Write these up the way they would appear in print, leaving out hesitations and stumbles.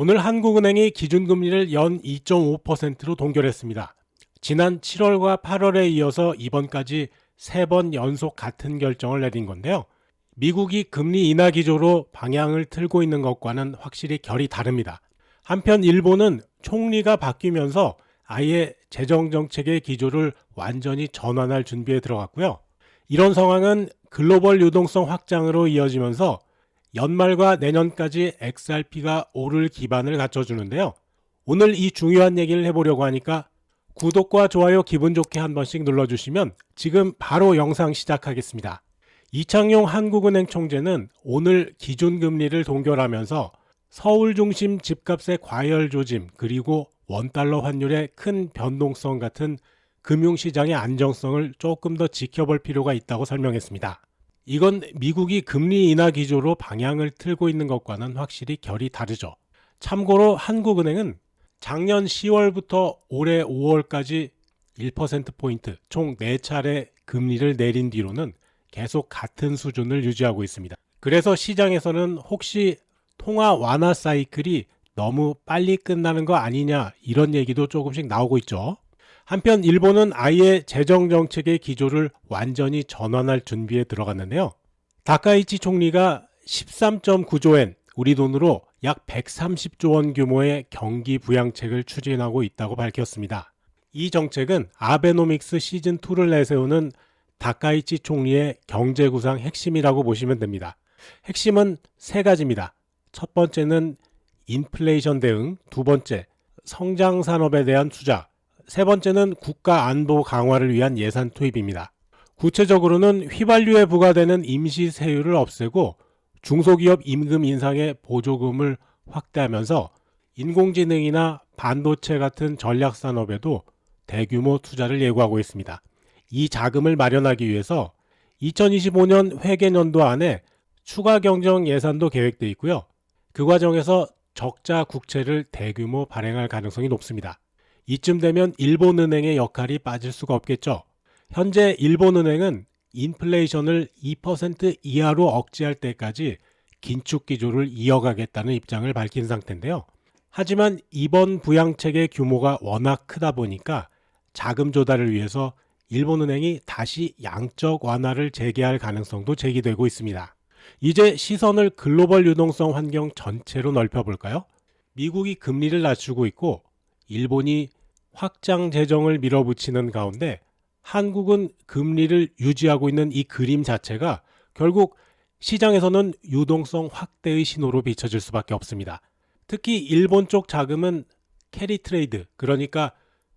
오늘 한국은행이 기준금리를 연 2.5%로 동결했습니다. 지난 7월과 8월에 이어서 이번까지 3번 연속 같은 결정을 내린 건데요. 미국이 금리 인하 기조로 방향을 틀고 있는 것과는 확실히 결이 다릅니다. 한편 일본은 총리가 바뀌면서 아예 재정정책의 기조를 완전히 전환할 준비에 들어갔고요. 이런 상황은 글로벌 유동성 확장으로 이어지면서 연말과 내년까지 XRP가 오를 기반을 갖춰주는데요. 오늘 이 중요한 얘기를 해보려고 하니까 구독과 좋아요 기분 좋게 한 번씩 눌러주시면 지금 바로 영상 시작하겠습니다. 이창용 한국은행 총재는 오늘 기준금리를 동결하면서 서울 중심 집값의 과열 조짐 그리고 원달러 환율의 큰 변동성 같은 금융시장의 안정성을 조금 더 지켜볼 필요가 있다고 설명했습니다. 이건 미국이 금리 인하 기조로 방향을 틀고 있는 것과는 확실히 결이 다르죠. 참고로 한국은행은 작년 10월부터 올해 5월까지 1%포인트 총 4차례 금리를 내린 뒤로는 계속 같은 수준을 유지하고 있습니다. 그래서 시장에서는 혹시 통화 완화 사이클이 너무 빨리 끝나는 거 아니냐 이런 얘기도 조금씩 나오고 있죠. 한편 일본은 아예 재정정책의 기조를 완전히 전환할 준비에 들어갔는데요. 다카이치 총리가 13.9조엔 우리 돈으로 약 130조 원 규모의 경기 부양책을 추진하고 있다고 밝혔습니다. 이 정책은 아베노믹스 시즌2를 내세우는 다카이치 총리의 경제구상 핵심이라고 보시면 됩니다. 핵심은 3가지입니다. 첫 번째는 인플레이션 대응, 두 번째 성장산업에 대한 투자, 세 번째는 국가 안보 강화를 위한 예산 투입입니다. 구체적으로는 휘발유에 부과되는 임시 세율을 없애고 중소기업 임금 인상의 보조금을 확대하면서 인공지능이나 반도체 같은 전략산업에도 대규모 투자를 예고하고 있습니다. 이 자금을 마련하기 위해서 2025년 회계년도 안에 추가 경정 예산도 계획되어 있고요. 그 과정에서 적자 국채를 대규모 발행할 가능성이 높습니다. 이쯤 되면 일본은행의 역할이 빠질 수가 없겠죠. 현재 일본은행은 인플레이션을 2% 이하로 억제할 때까지 긴축 기조를 이어가겠다는 입장을 밝힌 상태인데요. 하지만 이번 부양책의 규모가 워낙 크다 보니까 자금 조달을 위해서 일본은행이 다시 양적 완화를 재개할 가능성도 제기되고 있습니다. 이제 시선을 글로벌 유동성 환경 전체로 넓혀볼까요? 미국이 금리를 낮추고 있고 일본이 확장 재정을 밀어붙이는 가운데 한국은 금리를 유지하고 있는 이 그림 자체가 결국 시장에서는 유동성 확대의 신호로 비춰질 수밖에 없습니다. 특히 일본 쪽 자금은 캐리 트레이드, 그러니까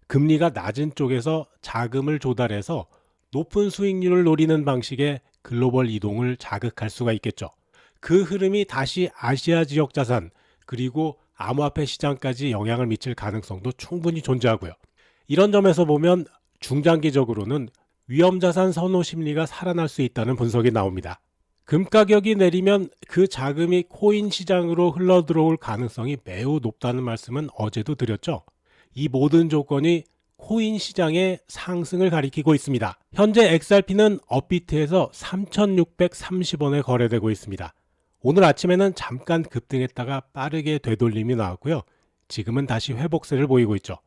금리가 낮은 쪽에서 자금을 조달해서 높은 수익률을 노리는 방식의 글로벌 이동을 자극할 수가 있겠죠. 그 흐름이 다시 아시아 지역 자산 그리고 암호화폐 시장까지 영향을 미칠 가능성도 충분히 존재하고요. 이런 점에서 보면 중장기적으로는 위험자산 선호 심리가 살아날 수 있다는 분석이 나옵니다. 금 가격이 내리면 그 자금이 코인 시장으로 흘러들어올 가능성이 매우 높다는 말씀은 어제도 드렸죠. 이 모든 조건이 코인 시장의 상승을 가리키고 있습니다. 현재 XRP는 업비트에서 3,630원에 거래되고 있습니다. 오늘 아침에는 잠깐 급등했다가 빠르게 되돌림이 나왔고요. 지금은 다시 회복세를 보이고 있죠.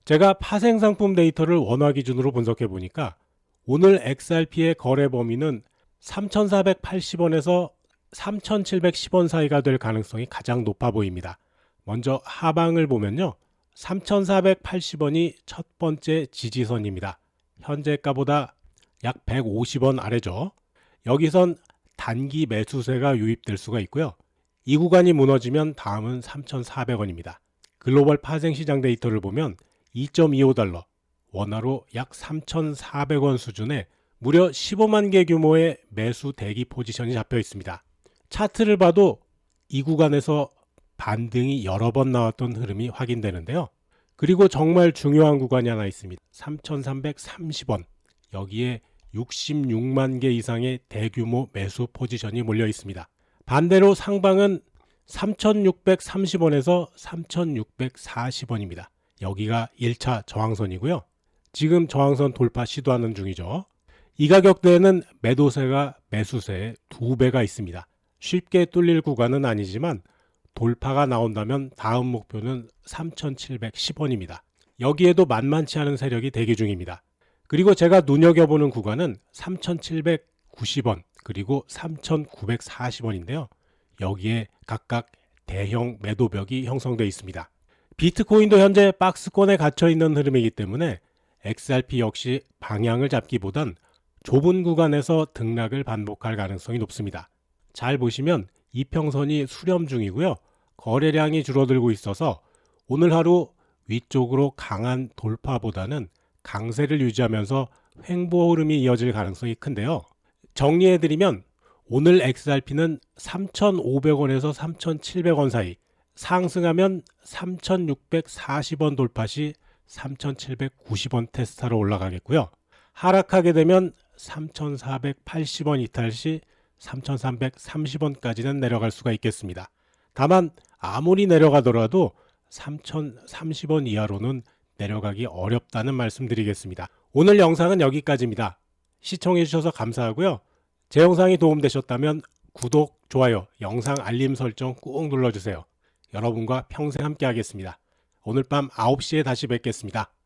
제가 파생상품 데이터를 원화 기준으로 분석해 보니까 오늘 XRP의 거래 범위는 3,480원에서 3,710원 사이가 될 가능성이 가장 높아 보입니다. 먼저 하방을 보면요. 3,480원이 첫 번째 지지선입니다. 현재가보다 약 150원 아래죠. 여기선 단기 매수세가 유입될 수가 있고요. 이 구간이 무너지면 다음은 3,400원입니다. 글로벌 파생시장 데이터를 보면 2.25달러, 원화로 약 3,400원 수준에 무려 15만 개 규모의 매수 대기 포지션이 잡혀 있습니다. 차트를 봐도 이 구간에서 반등이 여러 번 나왔던 흐름이 확인되는데요. 그리고 정말 중요한 구간이 하나 있습니다. 3,330원, 여기에 66만 개 이상의 대규모 매수 포지션이 몰려 있습니다. 반대로 상방은 3,630원에서 3,640원입니다. 여기가 1차 저항선이고요. 지금 저항선 돌파 시도하는 중이죠. 이 가격대에는 매도세가 매수세의 2배가 있습니다. 쉽게 뚫릴 구간은 아니지만 돌파가 나온다면 다음 목표는 3,710원입니다. 여기에도 만만치 않은 세력이 대기 중입니다. 그리고 제가 눈여겨보는 구간은 3,790원 그리고 3,940원인데요. 여기에 각각 대형 매도벽이 형성되어 있습니다. 비트코인도 현재 박스권에 갇혀 있는 흐름이기 때문에 XRP 역시 방향을 잡기보단 좁은 구간에서 등락을 반복할 가능성이 높습니다. 잘 보시면 이평선이 수렴 중이고요. 거래량이 줄어들고 있어서 오늘 하루 위쪽으로 강한 돌파보다는 강세를 유지하면서 횡보 흐름이 이어질 가능성이 큰데요. 정리해드리면 오늘 XRP는 3,500원에서 3,700원 사이, 상승하면 3,640원 돌파 시 3,790원 테스타로 올라가겠고요. 하락하게 되면 3,480원 이탈 시 3,330원까지는 내려갈 수가 있겠습니다. 다만 아무리 내려가더라도 3,030원 이하로는 내려가기 어렵다는 말씀드리겠습니다. 오늘 영상은 여기까지입니다. 시청해 주셔서 감사하고요. 제 영상이 도움되셨다면 구독, 좋아요, 영상 알림 설정 꾹 눌러주세요. 여러분과 평생 함께 하겠습니다. 오늘 밤 9시에 다시 뵙겠습니다.